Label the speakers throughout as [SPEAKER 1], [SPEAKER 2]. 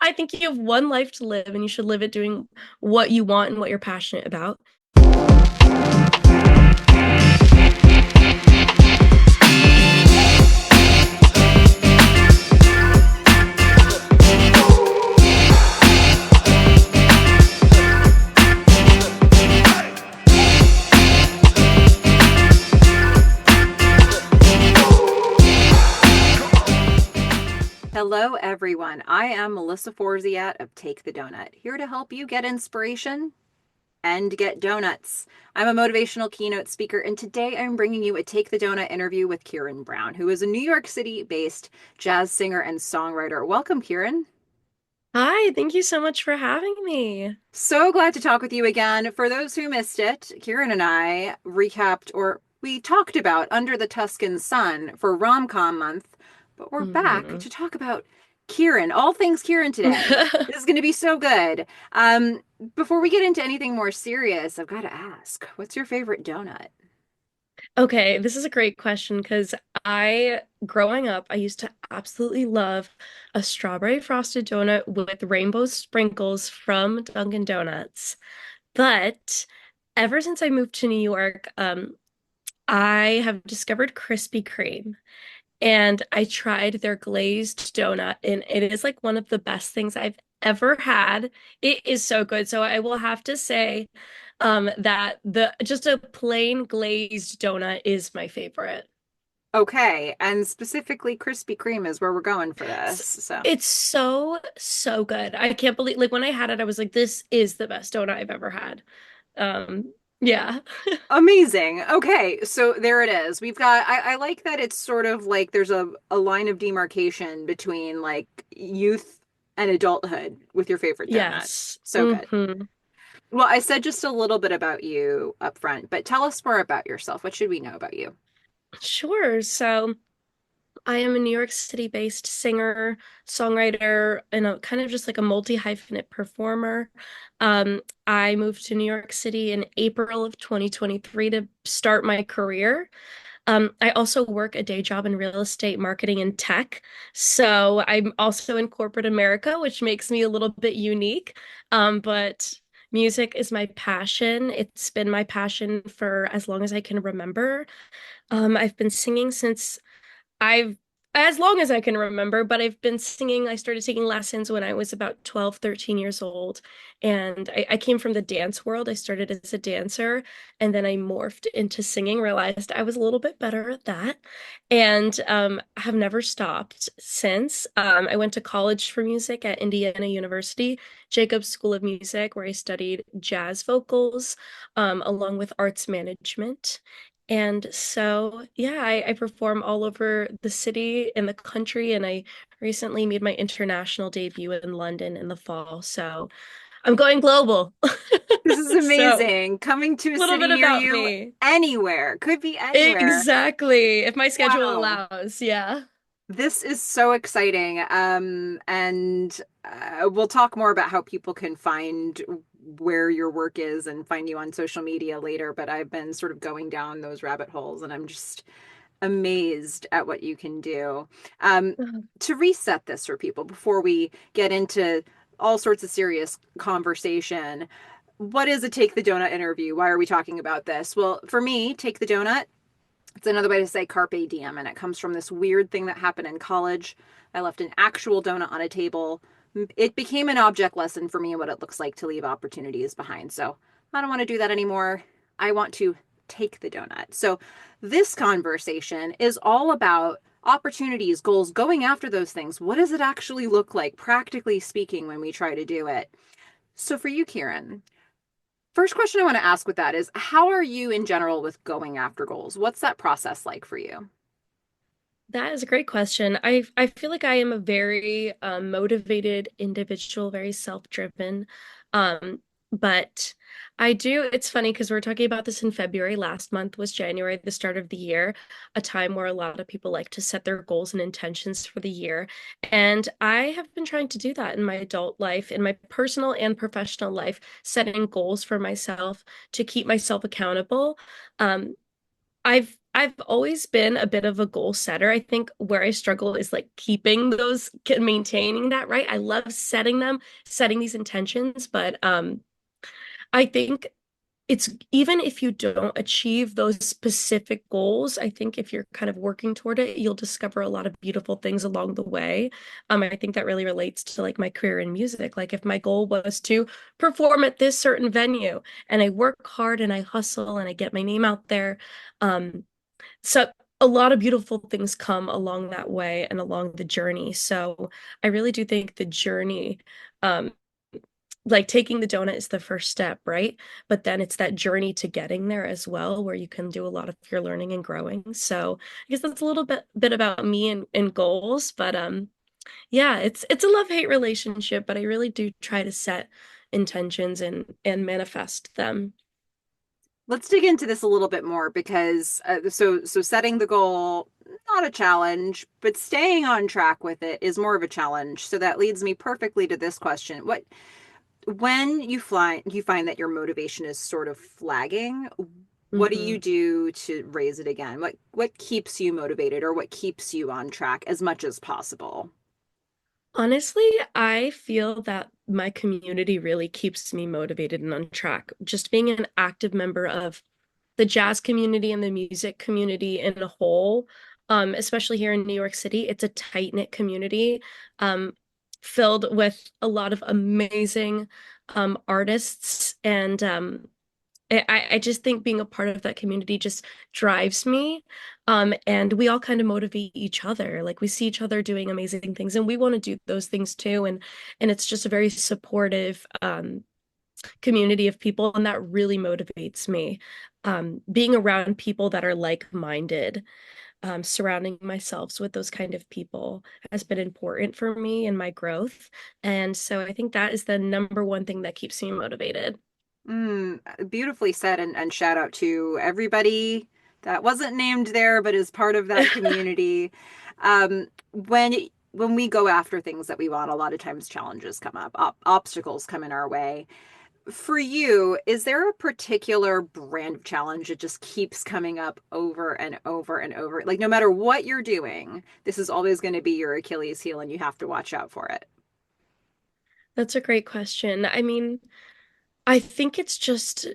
[SPEAKER 1] I think you have one life to live and you should live it doing what you want and what you're passionate about.
[SPEAKER 2] Hello, everyone. I am Melissa Forziat of Take the Doughnut, here to help you get inspiration and get donuts. I'm a motivational keynote speaker, and today I'm bringing you a Take the Doughnut interview with Kieran Brown, who is a New York City-based jazz singer and songwriter. Welcome, Kieran.
[SPEAKER 1] Hi, thank you so much for having me.
[SPEAKER 2] So glad to talk with you again. For those who missed it, Kieran and I recapped, or we talked about Under the Tuscan Sun for Rom-Com Month, but we're back
[SPEAKER 1] Mhm.
[SPEAKER 2] to talk about Kieran, all things Kieran today. This is going to be so good. Before we get into anything more serious, I've got to ask, what's your favorite donut?
[SPEAKER 1] Okay, this is a great question because growing up, I used to absolutely love a strawberry frosted donut with rainbow sprinkles from Dunkin' Donuts. But ever since I moved to New York, I have discovered Krispy Kreme. And I tried their glazed donut, and it is like one of the best things I've ever had. It is so good. So I will have to say, that the just a plain glazed donut is my favorite.
[SPEAKER 2] Okay, and specifically Krispy Kreme is where we're going for this.
[SPEAKER 1] S-
[SPEAKER 2] So
[SPEAKER 1] It's so, so good. I can't believe, like, when I had it, I was like, this is the best donut I've ever had. Yeah.
[SPEAKER 2] amazing. Okay, so there it is. We've got, I like that it's sort of like there's a line of demarcation between like youth and adulthood with your favorite donut.
[SPEAKER 1] Yes.
[SPEAKER 2] So good.
[SPEAKER 1] hmm
[SPEAKER 2] Well, I said just a little bit about you up front, but tell us more about yourself. What should we know about you?
[SPEAKER 1] Sure. So I am a New York City-based singer, songwriter, and a kind of just like a multi-hyphenate performer. I moved to New York City in April of 2023 to start my career. I also work a day job in real estate marketing and tech. So I'm also in corporate America, which makes me a little bit unique. But music is my passion. It's been my passion for as long as I can remember. I've been singing since I've as long as I can remember, but I've been singing. I started taking lessons when I was about 12, 13 years old. And I came from the dance world. I started as a dancer and then I morphed into singing, realized I was a little bit better at that, and have never stopped since. I went to college for music at Indiana University, Jacobs School of Music, where I studied jazz vocals, along with arts management. And so, yeah, I perform all over the city and the country, and I recently made my international debut in London in the fall. So I'm going global.
[SPEAKER 2] This is
[SPEAKER 1] So,
[SPEAKER 2] amazing. Coming to a
[SPEAKER 1] a little
[SPEAKER 2] city
[SPEAKER 1] bit
[SPEAKER 2] near
[SPEAKER 1] about
[SPEAKER 2] you
[SPEAKER 1] me.
[SPEAKER 2] anywhere. Could be anywhere.
[SPEAKER 1] Exactly. If my schedule
[SPEAKER 2] Wow.
[SPEAKER 1] allows. Yeah.
[SPEAKER 2] This is so exciting. And we'll talk more about how people can find where your work is and find you on social media later. But I've been sort of going down those rabbit holes and I'm just amazed at what you can do. Um, to reset this for people before we get into all sorts of serious conversation, what is a Take the Donut interview? Why are we talking about this? Well, for me, Take the Donut, it's another way to say carpe diem, and it comes from this weird thing that happened in college. I left an actual donut on a table. It became an object lesson for me what it looks like to leave opportunities behind. So I don't want to do that anymore. I want to take the donut. So this conversation is all about opportunities, goals, going after those things. What does it actually look like, practically speaking, when we try to do it? So for you, Kieran, first question I want to ask with that is how are you in general with going after goals? What's that process like for you?
[SPEAKER 1] That is a great question. I feel like I am a very motivated individual, very self-driven. Um, but it's funny because we're talking about this in February. Last month was January, the start of the year, a time where a lot of people like to set their goals and intentions for the year. And I have been trying to do that in my adult life, in my personal and professional life, setting goals for myself to keep myself accountable. Um, I've always been a bit of a goal setter. I think where I struggle is like keeping those, maintaining that, right? I love setting them, setting these intentions, but I think it's even if you don't achieve those specific goals, I think if you're kind of working toward it, you'll discover a lot of beautiful things along the way. I think that really relates to like my career in music. Like if my goal was to perform at this certain venue and I work hard and I hustle and I get my name out there, um, so a lot of beautiful things come along that way and along the journey. So I really do think the journey, um, like taking the donut is the first step, right? But then it's that journey to getting there as well, where you can do a lot of your learning and growing. So I guess that's a little bit about me and goals. But yeah, it's a love-hate relationship, but I really do try to set intentions and manifest them.
[SPEAKER 2] Let's dig into this a little bit more because so setting the goal, not a challenge, but staying on track with it is more of a challenge. So that leads me perfectly to this question. What when you find that your motivation is sort of flagging, what do you
[SPEAKER 1] Mhm.
[SPEAKER 2] do to raise it again? What keeps you motivated or what keeps you on track as much as possible?
[SPEAKER 1] Honestly, I feel that my community really keeps me motivated and on track. Just being an active member of the jazz community and the music community in a whole, especially here in New York City, it's a tight-knit community, um, filled with a lot of amazing artists and I just think being a part of that community just drives me. And we all kind of motivate each other. Like we see each other doing amazing things and we want to do those things too. And it's just a very supportive community of people, and that really motivates me. Being around people that are like-minded, surrounding myself with those kind of people has been important for me in my growth. And so I think that is the number one thing that keeps me motivated.
[SPEAKER 2] Beautifully said, and shout out to everybody that wasn't named there but is part of that community. When we go after things that we want, a lot of times challenges come up, obstacles come in our way. For you, is there a particular brand of challenge that just keeps coming up over and over and over? Like no matter what you're doing, this is always going to be your Achilles heel and you have to watch out for it.
[SPEAKER 1] That's a great question. I mean, I think it's just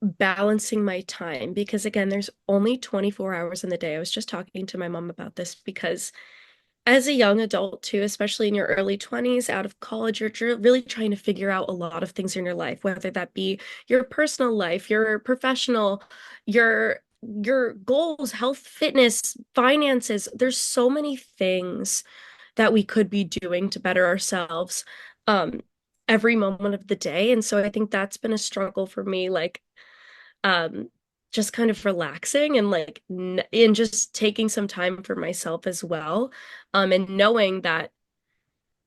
[SPEAKER 1] balancing my time because, again, there's only 24 hours in the day. I was just talking to my mom about this because, as a young adult, too, especially in your early 20s, out of college, you're really trying to figure out a lot of things in your life, whether that be your personal life, your professional, your goals, health, fitness, finances. There's so many things that we could be doing to better ourselves um every moment of the day. And so I think that's been a struggle for me, like um just kind of relaxing and like and just taking some time for myself as well. And knowing that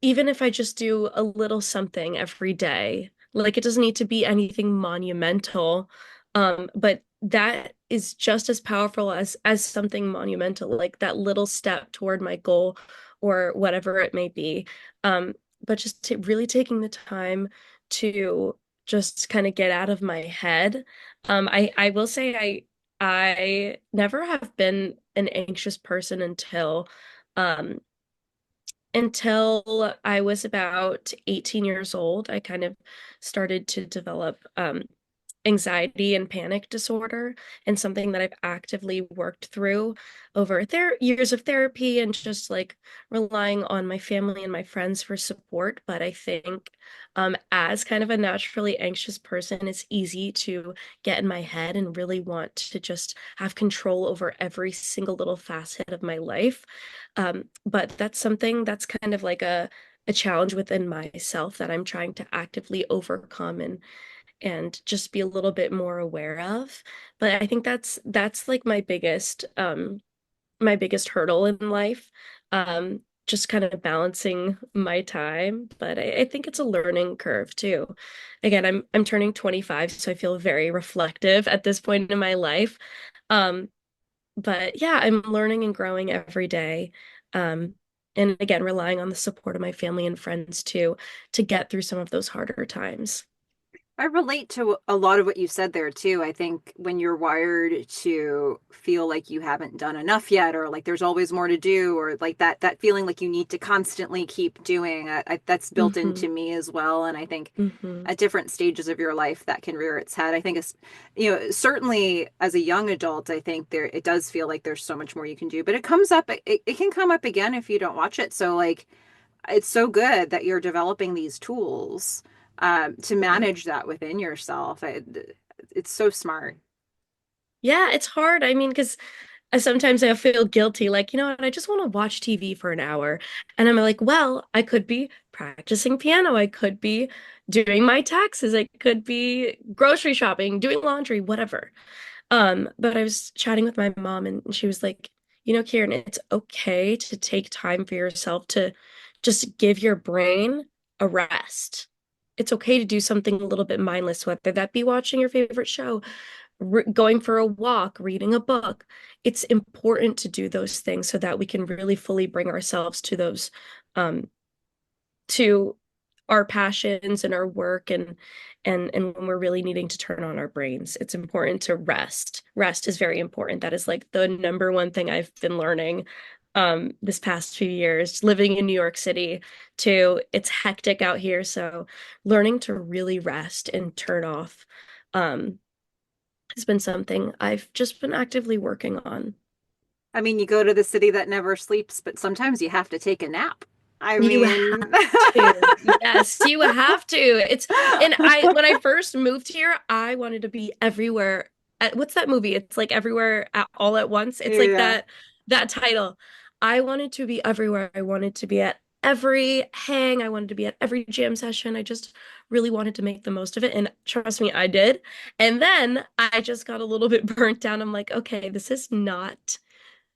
[SPEAKER 1] even if I just do a little something every day, like it doesn't need to be anything monumental, but that is just as powerful as something monumental, like that little step toward my goal or whatever it may be. Um, but just really taking the time to just kind of get out of my head. I will say I never have been an anxious person um until I was about 18 years old. I kind of started to develop anxiety and panic disorder, and something that I've actively worked through over years of therapy and just like relying on my family and my friends for support. But I think as kind of a naturally anxious person, it's easy to get in my head and really want to just have control over every single little facet of my life. But that's something that's kind of like a challenge within myself that I'm trying to actively overcome and just be a little bit more aware of. But I think that's like my biggest hurdle in life. Just kind of balancing my time. But I think it's a learning curve too. Again, I'm turning 25, so I feel very reflective at this point in my life. Um, but yeah, I'm learning and growing every day. Um, and again, relying on the support of my family and friends too to get through some of those harder times.
[SPEAKER 2] I relate to a lot of what you said there too. I think when you're wired to feel like you haven't done enough yet, or like there's always more to do, or like that feeling like you need to constantly keep doing, that's built
[SPEAKER 1] Hmm.
[SPEAKER 2] into me as well. And I think
[SPEAKER 1] Hmm.
[SPEAKER 2] at different stages of your life that can rear its head. I think it's, you know, certainly as a young adult, I think there it does feel like there's so much more you can do, but it comes up, it can come up again if you don't watch it. So like it's so good that you're developing these tools to
[SPEAKER 1] Yeah.
[SPEAKER 2] manage that within yourself. It's so smart.
[SPEAKER 1] Yeah, it's hard. I mean, because sometimes I feel guilty, like, you know what, I just want to watch TV for an hour. And I'm like, well, I could be practicing piano. I could be doing my taxes. I could be grocery shopping, doing laundry, whatever. But I was chatting with my mom and she was like, you know, Kieran, it's okay to take time for yourself to just give your brain a rest. It's okay to do something a little bit mindless, whether that be watching your favorite show, going for a walk, reading a book. It's important to do those things so that we can really fully bring ourselves to those, to our passions and our work and when we're really needing to turn on our brains. It's important to rest. Rest is very important. That is like the number one thing I've been learning this past few years, living in New York City too. It's hectic out here, so learning to really rest and turn off um has been something I've just been actively working on.
[SPEAKER 2] I mean, you go to the city that never sleeps, but sometimes you have to take a nap. I
[SPEAKER 1] You have
[SPEAKER 2] mean,
[SPEAKER 1] to. Yes, you have to. It's and I when I first moved here, I wanted to be everywhere. What's that movie? It's like everywhere all at once. It's like
[SPEAKER 2] yeah.
[SPEAKER 1] that title. I wanted to be everywhere. I wanted to be at every hang. I wanted to be at every jam session. I just really wanted to make the most of it. And trust me, I did. And then I just got a little bit burnt down. I'm like, okay, this is not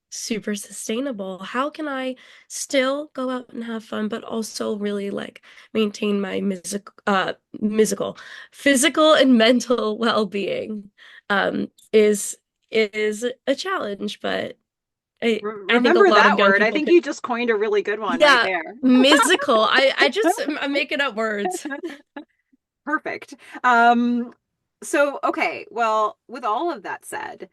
[SPEAKER 1] super sustainable. How can I still go out and have fun, but also really like maintain my musical, physical and mental well-being? Is is a challenge, but I think a
[SPEAKER 2] Remember
[SPEAKER 1] lot of
[SPEAKER 2] that
[SPEAKER 1] young
[SPEAKER 2] word. I
[SPEAKER 1] people
[SPEAKER 2] think
[SPEAKER 1] could,
[SPEAKER 2] you just coined a really good one right
[SPEAKER 1] yeah,
[SPEAKER 2] there.
[SPEAKER 1] musical. I'm making up words.
[SPEAKER 2] Perfect. Um, so okay, well, with all of that said,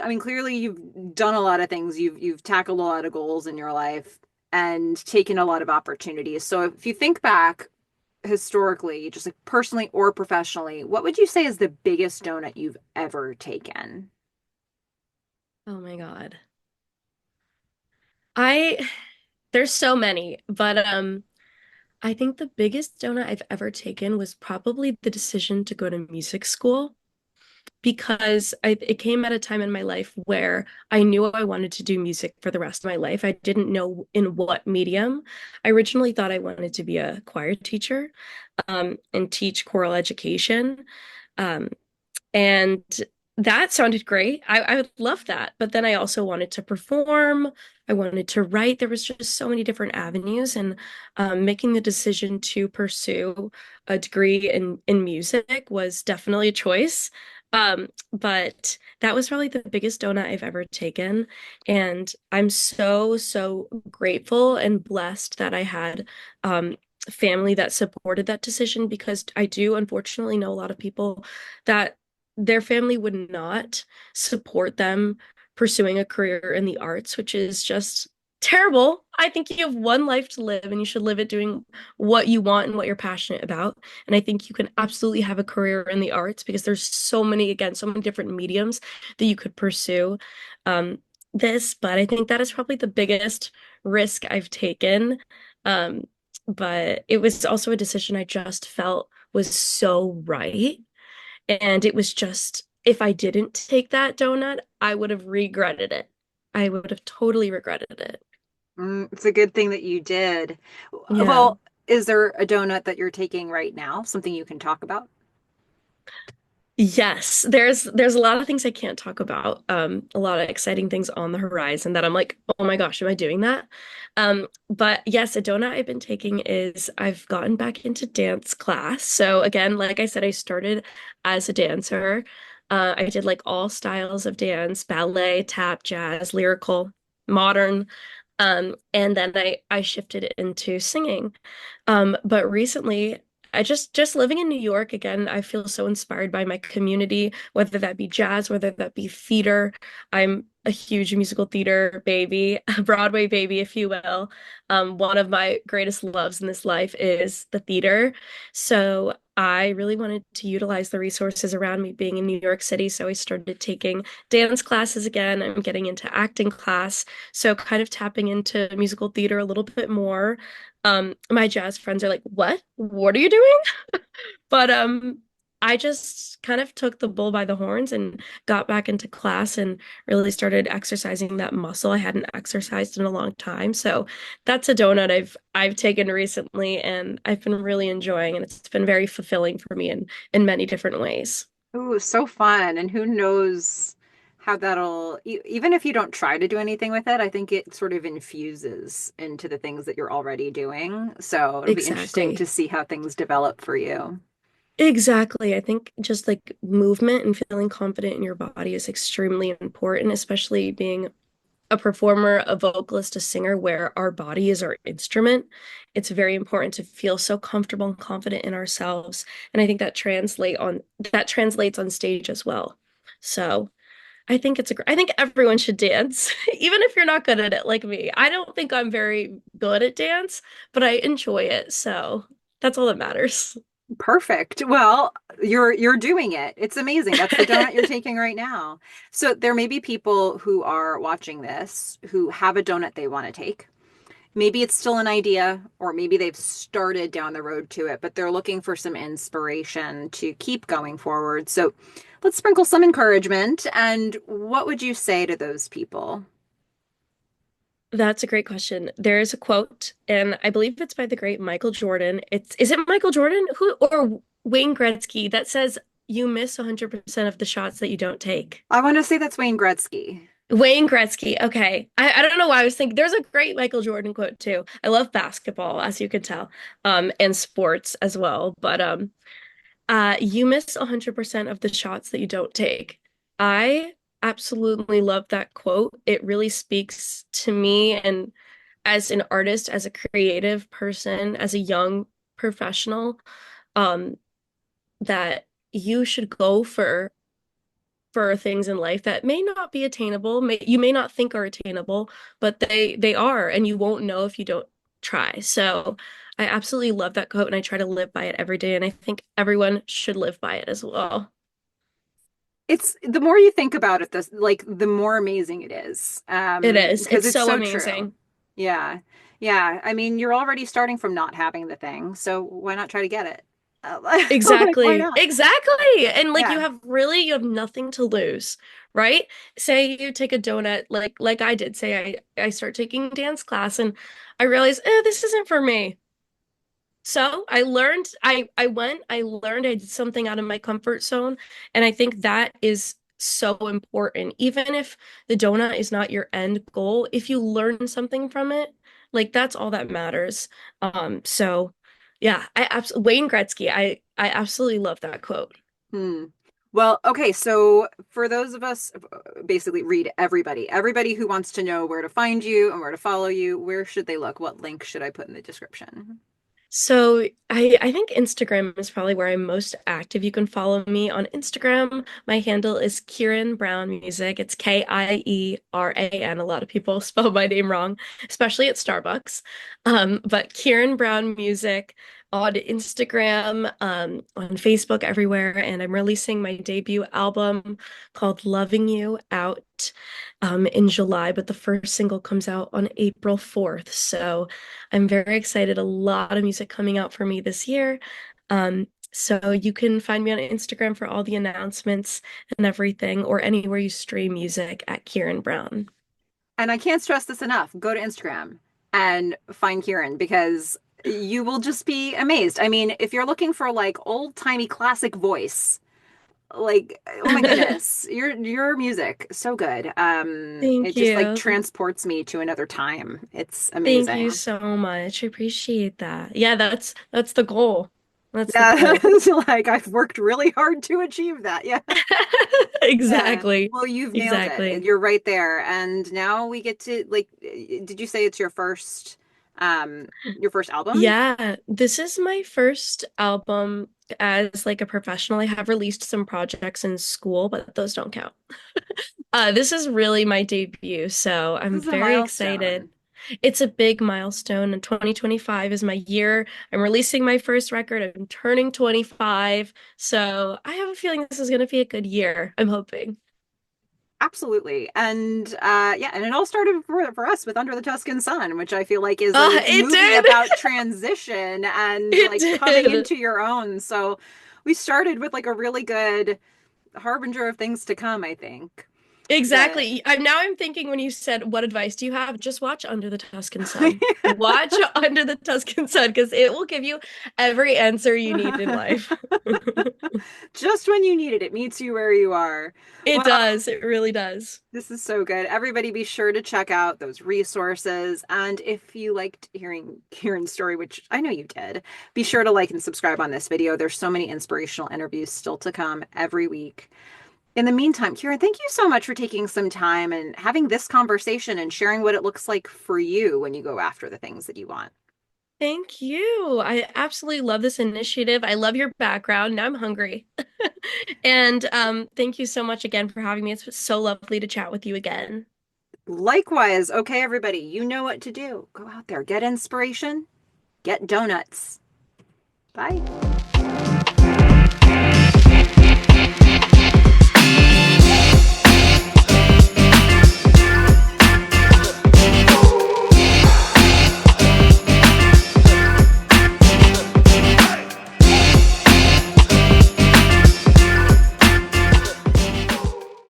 [SPEAKER 2] I mean, clearly you've done a lot of things. You've tackled a lot of goals in your life and taken a lot of opportunities. So if you think back historically, just like personally or professionally, what would you say is the biggest donut you've ever taken?
[SPEAKER 1] Oh my God. I there's so many, but I think the biggest donut I've ever taken was probably the decision to go to music school because it came at a time in my life where I knew I wanted to do music for the rest of my life. I didn't know in what medium. I originally thought I wanted to be a choir teacher, and teach choral education. Um, and that sounded great. I would love that. But then I also wanted to perform. I wanted to write. There was just so many different avenues. And making the decision to pursue a degree in music was definitely a choice. But that was probably the biggest donut I've ever taken. And I'm so, so grateful and blessed that I had family that supported that decision because I do unfortunately know a lot of people that their family would not support them pursuing a career in the arts, which is just terrible. I think you have one life to live and you should live it doing what you want and what you're passionate about. And I think you can absolutely have a career in the arts because there's so many, again, so many different mediums that you could pursue this. But I think that is probably the biggest risk I've taken. Um, but it was also a decision I just felt was so right. And it was just, if I didn't take that donut, I would have regretted it. I would have totally regretted it.
[SPEAKER 2] It's a good thing that you did.
[SPEAKER 1] Yeah.
[SPEAKER 2] Well, is there a donut that you're taking right now? Something you can talk about?
[SPEAKER 1] Yes, there's a lot of things I can't talk about. A lot of exciting things on the horizon that I'm like, oh my gosh, am I doing that? But yes, a donut I've been taking is I've gotten back into dance class. So again, like I said, I started as a dancer. I did like all styles of dance, ballet, tap, jazz, lyrical, modern. And then I shifted into singing. But recently I just living in New York again, I feel so inspired by my community, whether that be jazz, whether that be theater. I'm a huge musical theater baby, a Broadway baby, if you will. One of my greatest loves in this life is the theater. So I really wanted to utilize the resources around me being in New York City. So I started taking dance classes again. I'm getting into acting class. So kind of tapping into musical theater a little bit more. My jazz friends are like, "What? What are you doing?" But I just kind of took the bull by the horns and got back into class and really started exercising that muscle I hadn't exercised in a long time. So that's a donut I've taken recently and I've been really enjoying and it's been very fulfilling for me in many different ways.
[SPEAKER 2] Ooh, so fun. And who knows how that'll, even if you don't try to do anything with it, I think it sort of infuses into the things that you're already doing. So it'll be interesting to
[SPEAKER 1] Exactly.
[SPEAKER 2] see how things develop for you.
[SPEAKER 1] Exactly. I think just like movement and feeling confident in your body is extremely important, especially being a performer, a vocalist, a singer, where our body is our instrument. It's very important to feel so comfortable and confident in ourselves. And I think that translates on stage as well. So I think everyone should dance, even if you're not good at it like me. I don't think I'm very good at dance, but I enjoy it. So that's all that matters.
[SPEAKER 2] Perfect. Well, you're doing it. It's amazing. That's the donut you're taking right now. So there may be people who are watching this who have a donut they want to take. Maybe it's still an idea, or maybe they've started down the road to it, but they're looking for some inspiration to keep going forward. So let's sprinkle some encouragement. And what would you say to those people?
[SPEAKER 1] That's a great question. There is a quote, and I believe it's by the great Michael Jordan. Is it Michael Jordan who or Wayne Gretzky that says you miss 100% of the shots that you don't take?
[SPEAKER 2] I want to say that's Wayne Gretzky.
[SPEAKER 1] Wayne Gretzky. Okay. I don't know why I was thinking there's a great Michael Jordan quote too. I love basketball, as you can tell, and sports as well. But you miss 100% of the shots that you don't take. I absolutely love that quote. It really speaks to me and as an artist, as a creative person, as a young professional, um, that you should go for things in life that may not be attainable, you may not think are attainable, but they are, and you won't know if you don't try. So I absolutely love that quote, and I try to live by it every day, and I think everyone should live by it as well.
[SPEAKER 2] It's the more you think about it, this like the more amazing it is.
[SPEAKER 1] It is.
[SPEAKER 2] Because
[SPEAKER 1] It's
[SPEAKER 2] it's
[SPEAKER 1] so
[SPEAKER 2] so true.
[SPEAKER 1] amazing.
[SPEAKER 2] Yeah. Yeah. I mean, you're already starting from not having the thing, so why not try to get it? Like, why
[SPEAKER 1] Exactly.
[SPEAKER 2] not?
[SPEAKER 1] Exactly. And like
[SPEAKER 2] Yeah.
[SPEAKER 1] you have nothing to lose, right? Say you take a donut like I did. Say I start taking dance class and I realize, this isn't for me. So I learned, I went, I learned, I did something out of my comfort zone. And I think that is so important. Even if the donut is not your end goal, if you learn something from it, like that's all that matters. So yeah, I absolutely Wayne Gretzky, I absolutely love that quote.
[SPEAKER 2] Hmm. Well, okay, so for those of us, basically read everybody who wants to know where to find you and where to follow you, where should they look? What link should I put in the description?
[SPEAKER 1] So I think Instagram is probably where I'm most active. You can follow me on Instagram. My handle is Kieran Brown Music. It's Kieran. A lot of people spell my name wrong, especially at Starbucks. But Kieran Brown Music on Instagram, on Facebook, everywhere. And I'm releasing my debut album called Loving You out in July, but the first single comes out on April 4th. So I'm very excited. A lot of music coming out for me this year. So you can find me on Instagram for all the announcements and everything, or anywhere you stream music at Kieran Brown.
[SPEAKER 2] And I can't stress this enough. Go to Instagram and find Kieran because you will just be amazed. I mean, if you're looking for like old-timey classic voice, like oh my goodness, your music so good.
[SPEAKER 1] Thank
[SPEAKER 2] It just like
[SPEAKER 1] you.
[SPEAKER 2] transports me to another time. It's
[SPEAKER 1] Thank you
[SPEAKER 2] amazing.
[SPEAKER 1] so much. I appreciate that. Yeah, that's the goal. That's the
[SPEAKER 2] Yeah,
[SPEAKER 1] goal.
[SPEAKER 2] it's like I've worked really hard to achieve that. Yeah. Yeah.
[SPEAKER 1] Exactly.
[SPEAKER 2] Well, you've nailed it.
[SPEAKER 1] Exactly.
[SPEAKER 2] You're right there. And now we get to like, did you say it's your first? Your first album?
[SPEAKER 1] Yeah, this is my first album as like a professional. I have released some projects in school, but those don't count. This is really my debut, so
[SPEAKER 2] This
[SPEAKER 1] I'm
[SPEAKER 2] is a
[SPEAKER 1] very excited.
[SPEAKER 2] milestone.
[SPEAKER 1] It's a big milestone, and 2025 is my year. I'm releasing my first record. I'm turning 25, so I have a feeling this is going to be a good year. I'm hoping.
[SPEAKER 2] Absolutely. And yeah, and it all started for us with Under the Tuscan Sun, which I feel like is a
[SPEAKER 1] It
[SPEAKER 2] movie
[SPEAKER 1] did.
[SPEAKER 2] about transition and
[SPEAKER 1] It
[SPEAKER 2] like coming
[SPEAKER 1] did.
[SPEAKER 2] into your own. So we started with like a really good harbinger of things to come, I think. But
[SPEAKER 1] Exactly. I'm thinking when you said, what advice do you have? Just watch Under the Tuscan Sun. Watch Under the Tuscan Sun because it will give you every answer you need in life.
[SPEAKER 2] just when you need it, it meets you where you are.
[SPEAKER 1] It
[SPEAKER 2] Well,
[SPEAKER 1] does. It really does.
[SPEAKER 2] this is so good. Everybody be sure to check out those resources. And if you liked hearing Kieran's story, which I know you did, be sure to like and subscribe on this video. There's so many inspirational interviews still to come every week. In the meantime, Kieran, thank you so much for taking some time and having this conversation and sharing what it looks like for you when you go after the things that you want.
[SPEAKER 1] Thank you. I absolutely love this initiative. I love your background. Now I'm hungry. And thank you so much again for having me. It's so lovely to chat with you again.
[SPEAKER 2] Likewise, okay, everybody, you know what to do. Go out there, get inspiration, get donuts. Bye.